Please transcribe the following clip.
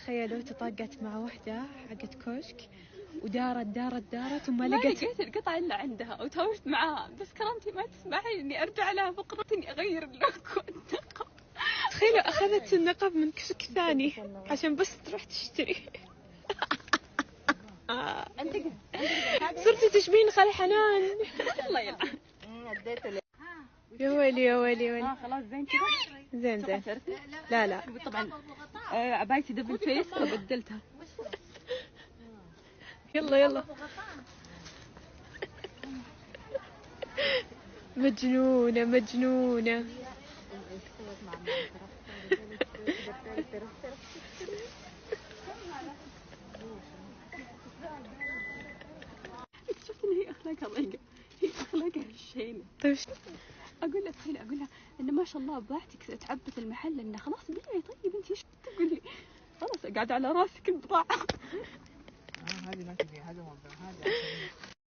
تخيلوا تطاقت مع وحدة حقت كشك ودارت وما ما لقت لقيت القطعة إلا عندها وتهاوشت معاها، بس كرامتي ما تسمحي إني أرجع لها فقرة إني أغير اللوك والنقاب. تخيلوا أخذت النقاب من كشك ثاني عشان بس تروح تشتري. صرتي تشبين خال حنان. الله يلعن. يا ويلي. خلاص زين كذا. زين. لا طبعا عبايتي دبل فيس فبدلتها. يلا مجنونة. اكتشفت إن هي أخلاقها ضيقة، هي أخلاقها هالشينة. طيب أقول لها إن ما شاء الله بضاعتك تعبت المحل، إنه خلاص بيعي. طيب أنت إيش تقول لي؟ خلاص قاعد على راسك البضاعة. هذه ما تبي، هذا موضوع، هذا